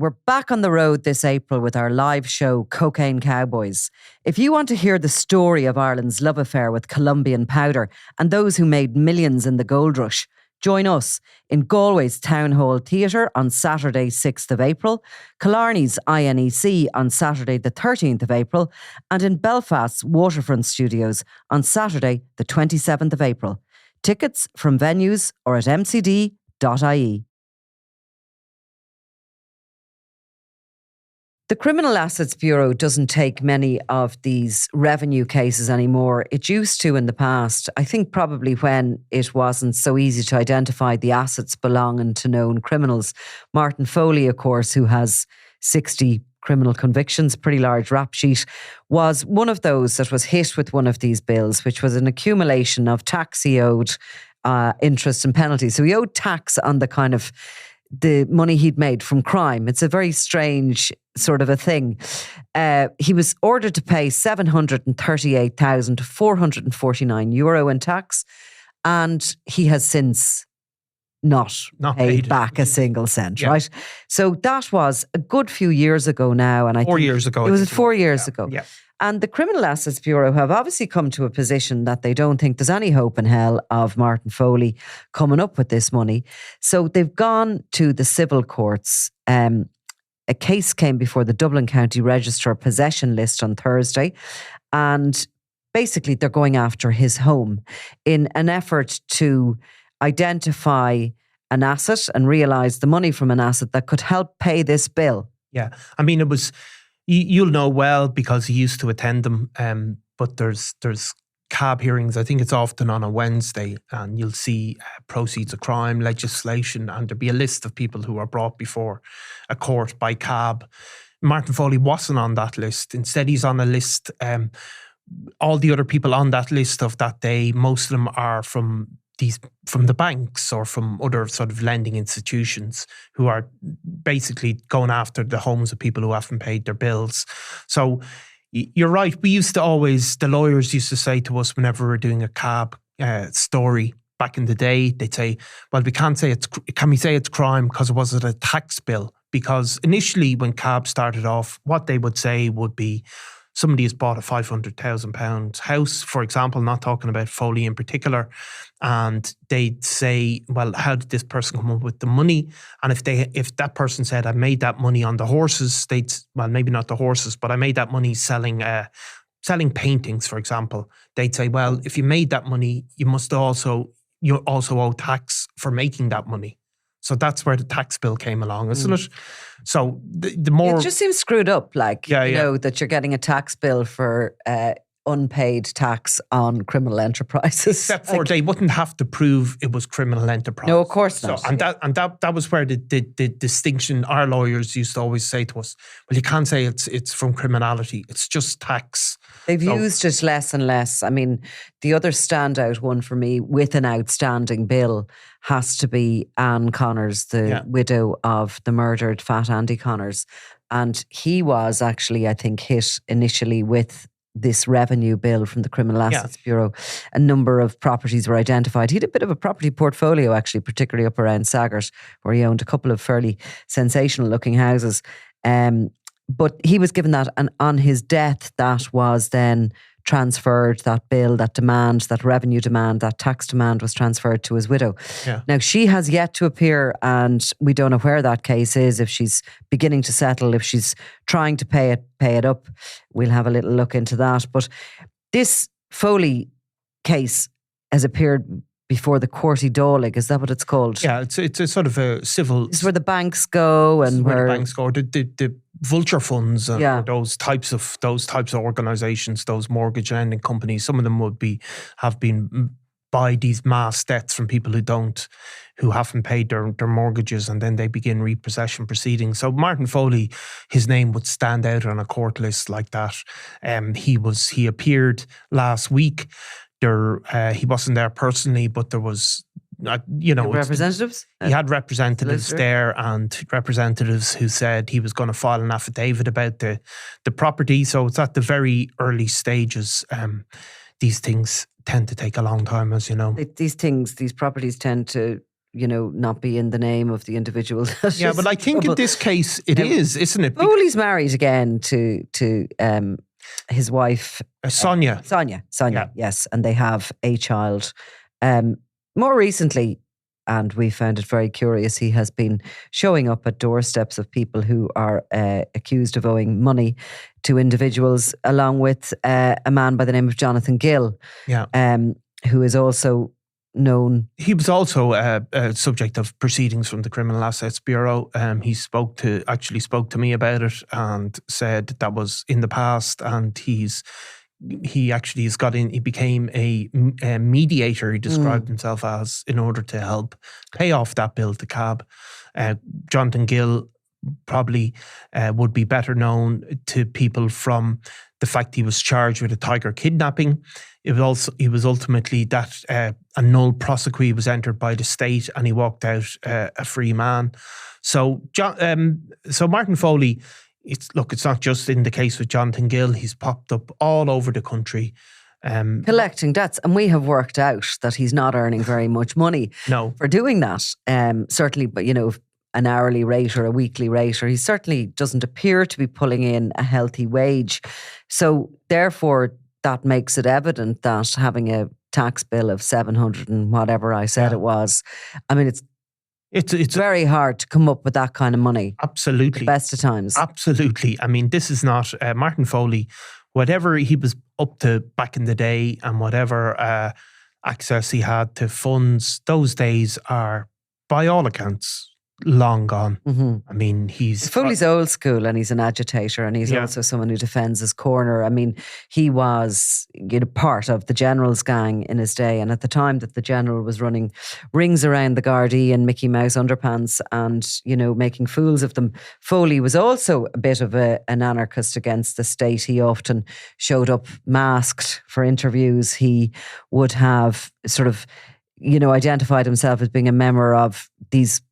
We're back on the road this April with our live show, Cocaine Cowboys. If you want to hear the story of Ireland's love affair with Colombian powder and those who made millions in the gold rush, join us in Galway's Town Hall Theatre on Saturday 6th of April, Killarney's INEC on Saturday the 13th of April, and in Belfast's Waterfront Studios on Saturday the 27th of April. Tickets from venues or at mcd.ie. The Criminal Assets Bureau doesn't take many of these revenue cases anymore. It used to in the past, I think probably when it wasn't so easy to identify the assets belonging to known criminals. Martin Foley, of course, who has 60 criminal convictions, pretty large rap sheet, was one of those that was hit with one of these bills, which was an accumulation of tax he owed, interest and penalties. So he owed tax on the kind of the money he'd made from crime. It's a very strange sort of a thing. He was ordered to pay €738,449 in tax, and he has since not paid back a single cent, right? So that was a good few years ago now. And I 4 years ago. It was 4 years ago. Yeah. And the Criminal Assets Bureau have obviously come to a position that they don't think there's any hope in hell of Martin Foley coming up with this money. So they've gone to the civil courts. A case came before the Dublin County Register possession list on Thursday. And basically they're going after his home in an effort to identify an asset and realise the money from an asset that could help pay this bill. Yeah. I mean, it was... You'll know well because you used to attend them, but there's CAB hearings. I think it's often on a Wednesday, and you'll see proceeds of crime legislation, and there'll be a list of people who are brought before a court by CAB. Martin Foley wasn't on that list. Instead, he's on a list. All the other people on that list of that day, most of them are from the banks or from other sort of lending institutions who are basically going after the homes of people who haven't paid their bills. So you're right. The lawyers used to say to us whenever we're doing a CAB story back in the day, they'd say, well, can we say it's crime because it wasn't a tax bill? Because initially when CAB started off, what they would say would be, somebody has bought a £500,000 house, for example, not talking about Foley in particular, and they'd say, well, how did this person come up with the money? And if that person said, I made that money on the horses, well, maybe not the horses, but I made that money selling paintings, for example. They'd say, well, if you made that money, you also owe tax for making that money. So that's where the tax bill came along, isn't it? So the more... It just seems screwed up, know, that you're getting a tax bill for unpaid tax on criminal enterprises. Except for they wouldn't have to prove it was criminal enterprise. No, of course not. So, that was where the distinction our lawyers used to always say to us, well, you can't say it's from criminality, it's just tax. They've used it less and less. I mean, the other standout one for me with an outstanding bill has to be Anne Connors, the widow of the murdered Fat Andy Connors. And he was actually, I think, hit initially with this revenue bill from the Criminal Assets Bureau. A number of properties were identified. He had a bit of a property portfolio, actually, particularly up around Saggart, where he owned a couple of fairly sensational looking houses. But he was given that, and on his death, that was then transferred, that bill, that demand, that revenue demand, that tax demand was transferred to his widow. Yeah. Now, she has yet to appear, and we don't know where that case is, if she's beginning to settle, if she's trying to pay it up. We'll have a little look into that. But this Foley case has appeared before the Courty Dálaigh, is that what it's called? Yeah, it's a sort of a civil... It's where the banks go and where the banks go. The vulture funds and those types of organisations, those mortgage lending companies, some of them have been buy these mass debts from people who haven't paid their mortgages, and then they begin repossession proceedings. So Martin Foley, his name would stand out on a court list like that. He appeared last week. He wasn't there personally, but there was, representatives? He had representatives there, and representatives who said he was going to file an affidavit about the property. So it's at the very early stages. These things tend to take a long time, as you know. These properties tend to not be in the name of the individual. Yeah, but I think in this case it is, isn't it? Foley's married again to his wife Sonia. Sonia, Yeah. yes, and they have a child. More recently, and we found it very curious, he has been showing up at doorsteps of people who are accused of owing money to individuals, along with a man by the name of Jonathan Gill, who is also known. He was also a subject of proceedings from the Criminal Assets Bureau. He spoke to me about it and said that was in the past, and he became a mediator, he described himself as, in order to help pay off that bill to CAB. Jonathan Gill probably would be better known to people from the fact he was charged with a tiger kidnapping. He was ultimately that a null prosequi was entered by the state, and he walked out a free man. So Martin Foley, it's not just in the case with Jonathan Gill. He's popped up all over the country. Collecting debts. And we have worked out that he's not earning very much money for doing that. Certainly, but an hourly rate or a weekly rate, or he certainly doesn't appear to be pulling in a healthy wage. So therefore, that makes it evident that having a tax bill of 700 and whatever I said it was, I mean, it's very hard to come up with that kind of money. Absolutely. The best of times. Absolutely. I mean, this is not Martin Foley, whatever he was up to back in the day and whatever access he had to funds, those days are, by all accounts, long gone. Mm-hmm. I mean, Foley's old school, and he's an agitator, and he's also someone who defends his corner. I mean, he was part of the General's gang in his day, and at the time that the General was running rings around the Gardaí and Mickey Mouse underpants and making fools of them, Foley was also a bit of an anarchist against the state. He often showed up masked for interviews. He would have sort of identified himself as being a member of these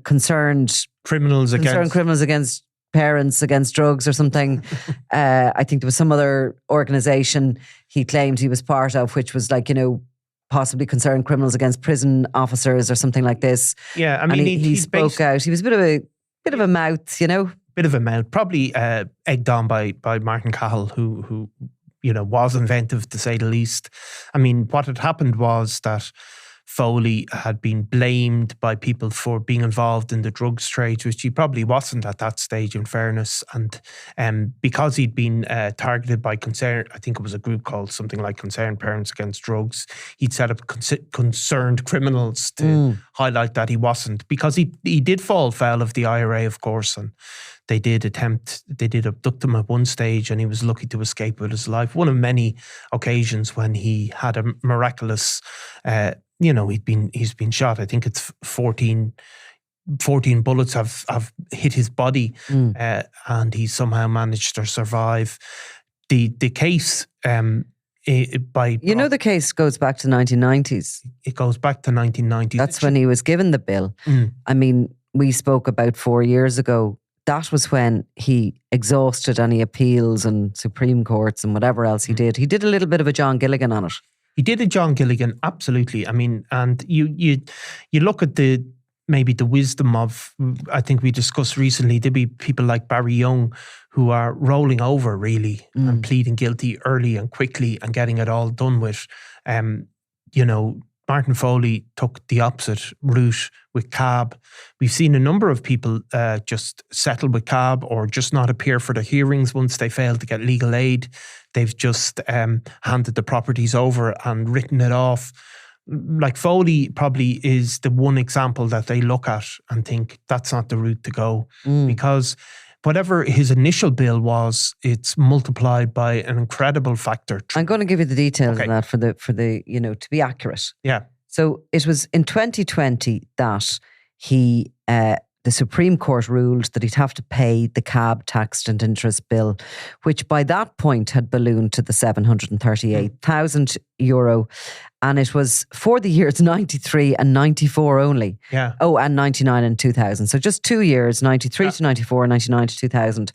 concerned criminals against parents, against drugs or something. I think there was some other organisation he claimed he was part of, which was possibly concerned criminals against prison officers or something like this. Yeah, I mean, he spoke out. He was a bit of a mouth, Bit of a mouth, probably egged on by Martin Cahill, who was inventive to say the least. I mean, what had happened was that Foley had been blamed by people for being involved in the drugs trade, which he probably wasn't at that stage, in fairness. And because he'd been targeted by I think it was a group called something like Concerned Parents Against Drugs, he'd set up concerned criminals to highlight that he wasn't, because he did fall foul of the IRA, of course, and they did abduct him at one stage, and he was lucky to escape with his life. One of many occasions when he had a miraculous he's been shot. I think it's 14 bullets have hit his body, and he somehow managed to survive. The case, the case goes back to 1990s. It goes back to 1990s. That's when he was given the bill. I mean, we spoke about 4 years ago. That was when he exhausted any appeals and Supreme Courts and whatever else he did. He did a little bit of a John Gilligan on it. He did a John Gilligan, absolutely. I mean, and you look at maybe the wisdom of, I think we discussed recently, there'd be people like Barry Young who are rolling over really and pleading guilty early and quickly and getting it all done with. Martin Foley took the opposite route with CAB. We've seen a number of people just settle with CAB or just not appear for the hearings once they fail to get legal aid. They've just handed the properties over and written it off. Like Foley probably is the one example that they look at and think that's not the route to go, because whatever his initial bill was, it's multiplied by an incredible factor. I'm going to give you the details of that for the to be accurate. Yeah. So it was in 2020 that the Supreme Court ruled that he'd have to pay the CAB tax and interest bill, which by that point had ballooned to the €738,000. And it was for the years 93 and 94 only. Yeah. Oh, and 99 and 2000. So just 2 years, 93 to 94, 99 to 2000.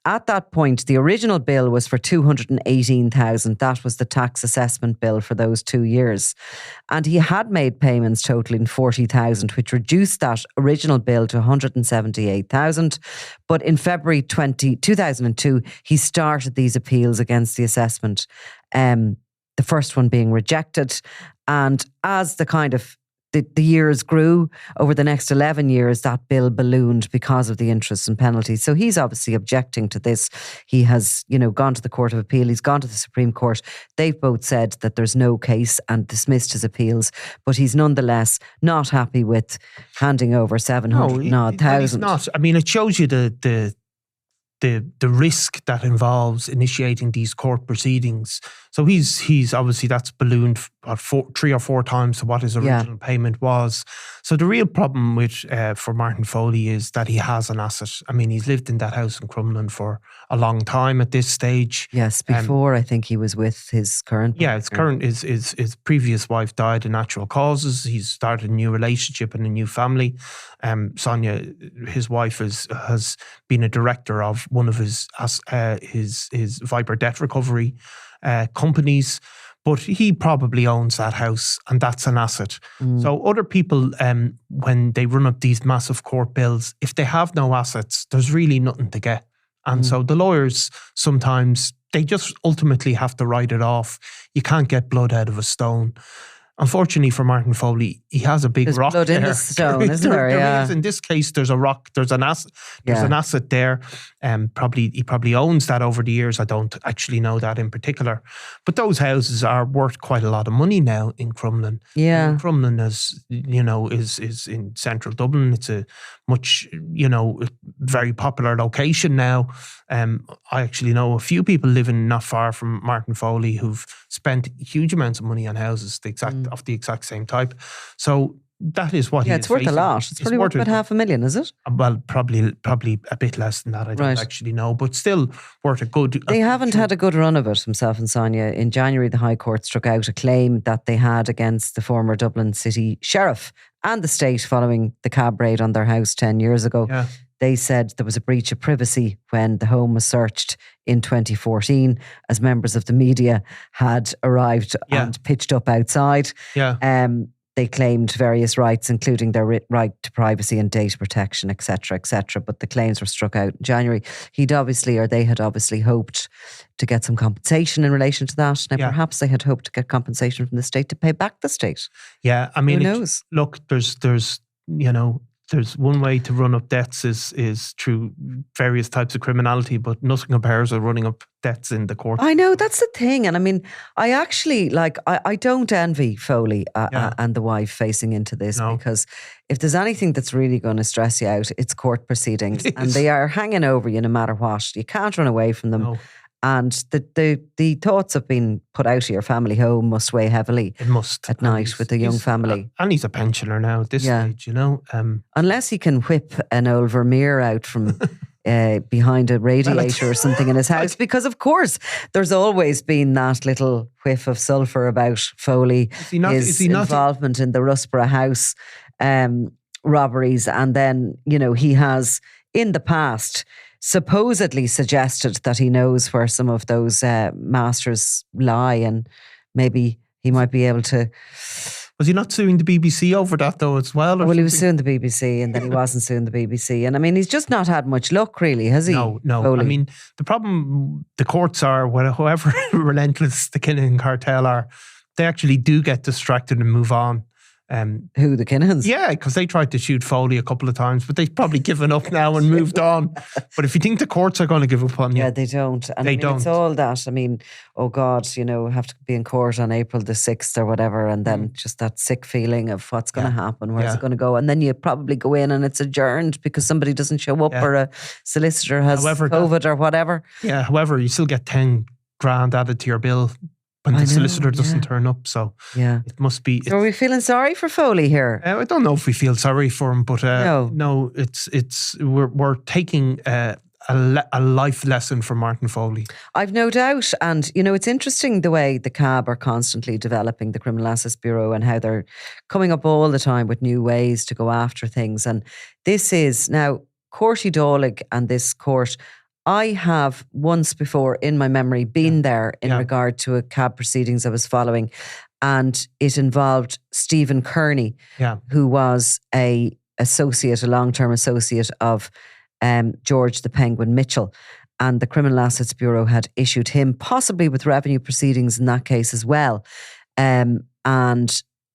at that point, the original bill was for 218,000. That was the tax assessment bill for those 2 years. And he had made payments totaling 40,000, which reduced that original bill to 178,000. But in February 2002, he started these appeals against the assessment. The first one being rejected. And as the years grew over the next 11 years, that bill ballooned because of the interest and penalties. So he's obviously objecting to this. He has, gone to the Court of Appeal. He's gone to the Supreme Court. They've both said that there's no case and dismissed his appeals. But he's nonetheless not happy with handing over 700,000. He's not. I mean, it shows you the risk that involves initiating these court proceedings. So he's obviously, that's ballooned 3 or 4 times to what his original payment was. So the real problem for Martin Foley is that he has an asset. I mean, he's lived in that house in Crumlin for a long time at this stage. Yes, before I think he was with his current partner. His previous wife died of natural causes. He's started a new relationship and a new family. Sonia, his wife, has been a director of one of his Viper debt recovery companies, but he probably owns that house and that's an asset. So other people, when they run up these massive court bills, if they have no assets, there's really nothing to get. And so the lawyers sometimes, they just ultimately have to write it off. You can't get blood out of a stone. Unfortunately for Martin Foley, he has a big rock blood there. in the stone, isn't there? Yeah. In this case, there's a rock. There's an asset. An asset there. He probably owns that over the years. I don't actually know that in particular, but those houses are worth quite a lot of money now in Crumlin. Yeah, and Crumlin is in central Dublin. It's a much very popular location now. I actually know a few people living not far from Martin Foley who've spent huge amounts of money on houses of the exact same type. So that is what it's worth a lot. It's probably worth about 500,000, is it? Well, probably a bit less than that. I don't actually know, but still worth a good. They haven't had a good run of it, himself and Sonia. In January, the High Court struck out a claim that they had against the former Dublin City Sheriff and the state following the cab raid on their house 10 years ago. Yeah. They said there was a breach of privacy when the home was searched in 2014 as members of the media had arrived and pitched up outside. Yeah. They claimed various rights, including their right to privacy and data protection, etc., etc. But the claims were struck out in January. They had obviously hoped to get some compensation in relation to that. Now, perhaps they had hoped to get compensation from the state to pay back the state. Yeah, I mean, who knows? Look, there's one way to run up debts is through various types of criminality, but nothing compares to running up debts in the court. I know, that's the thing. And I mean, I actually, I don't envy Foley and the wife facing into this, because if there's anything that's really going to stress you out, it's court proceedings. And they are hanging over you no matter what. You can't run away from them. No. And the thoughts of being put out of your family home must weigh heavily. It must. At night with a young family. And he's a pensioner now at this stage, Unless he can whip an old Vermeer out from behind a radiator or something in his house. Because, of course, there's always been that little whiff of sulphur about Foley. His involvement in the Rusborough House robberies. And then, he has, in the past, supposedly suggested that he knows where some of those masters lie, and maybe he might be able to. Was he not suing the BBC over that though as well? Well, he was suing the BBC, and then he wasn't suing the BBC. And I mean, he's just not had much luck, really, has he? No. Foley? I mean, the problem, the courts are, however relentless the Kinahan cartel are, they actually do get distracted and move on. Who, the Kinahans? Yeah, because they tried to shoot Foley a couple of times, but they've probably given up now and moved on. But if you think the courts are going to give up on you. Yeah, they don't. And they don't. It's all that. I mean, oh God, have to be in court on April the 6th or whatever, and then just that sick feeling of what's going to happen, where's it going to go? And then you probably go in and it's adjourned because somebody doesn't show up or a solicitor has COVID or whatever. Yeah, however, you still get 10 grand added to your bill when the solicitor doesn't turn up. So it must be. So are we feeling sorry for Foley here? I don't know if we feel sorry for him, but no, we're taking a life lesson from Martin Foley. I've no doubt. And, it's interesting the way the CAB are constantly developing the Criminal Assets Bureau and how they're coming up all the time with new ways to go after things. And this is now Courty Dálaigh and this court. I have once before in my memory been there in regard to a cab proceedings I was following, and it involved Stephen Kearney, who was a long-term associate of George the Penguin Mitchell. And the Criminal Assets Bureau had issued him, possibly with revenue proceedings in that case as well. And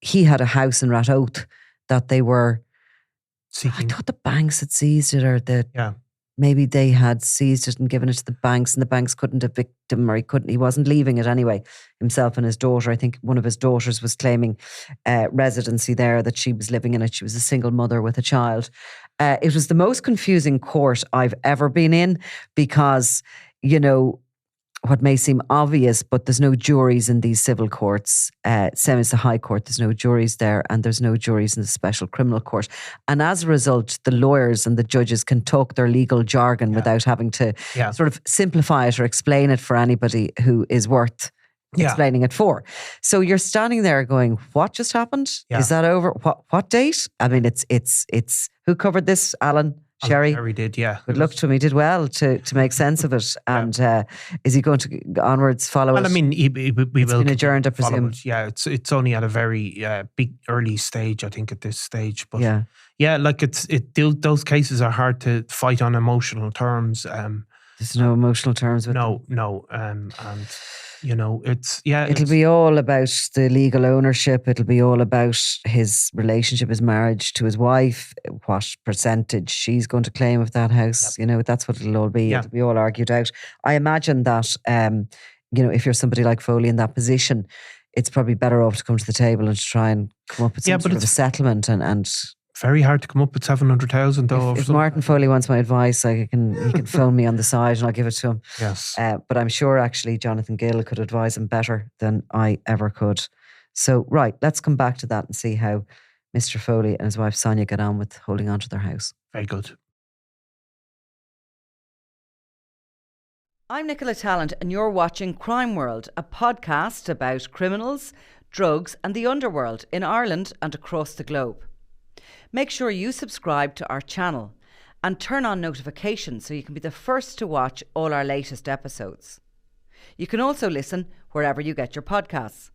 he had a house in Ratoath that they were seeking. I thought the banks had seized it, or maybe they had seized it and given it to the banks, and the banks couldn't evict him, or he wasn't leaving it anyway. Himself and his daughter, I think one of his daughters was claiming residency there, that she was living in it. She was a single mother with a child. It was the most confusing court I've ever been in, because, what may seem obvious, but there's no juries in these civil courts. Same as the High Court, there's no juries there, and there's no juries in the Special Criminal Court. And as a result, the lawyers and the judges can talk their legal jargon without having to sort of simplify it or explain it for anybody who is worth explaining it for. So you're standing there going, what just happened? Is that over? What date? I mean, it's who covered this, Alan? Sherry did, Good luck to him. He did well to make sense of it. And is he going to onwards follow it? Well, I mean, we will. It's been adjourned, I presume. It's only at a very big early stage, I think, at this stage. But like those cases are hard to fight on emotional terms. There's no emotional terms with them. No. And it'll be all about the legal ownership. It'll be all about his relationship, his marriage to his wife, what percentage she's going to claim of that house. That's what it'll all be. It'll be all argued out. I imagine that, if you're somebody like Foley in that position, it's probably better off to come to the table and to try and come up with some sort of a settlement and very hard to come up with 700,000 though. If Martin Foley wants my advice, he can phone me on the side and I'll give it to him. Yes. But I'm sure actually Jonathan Gill could advise him better than I ever could. So, right, let's come back to that and see how Mr. Foley and his wife Sonia get on with holding on to their house. Very good. I'm Nicola Tallant and you're watching Crime World, a podcast about criminals, drugs and the underworld in Ireland and across the globe. Make sure you subscribe to our channel and turn on notifications so you can be the first to watch all our latest episodes. You can also listen wherever you get your podcasts.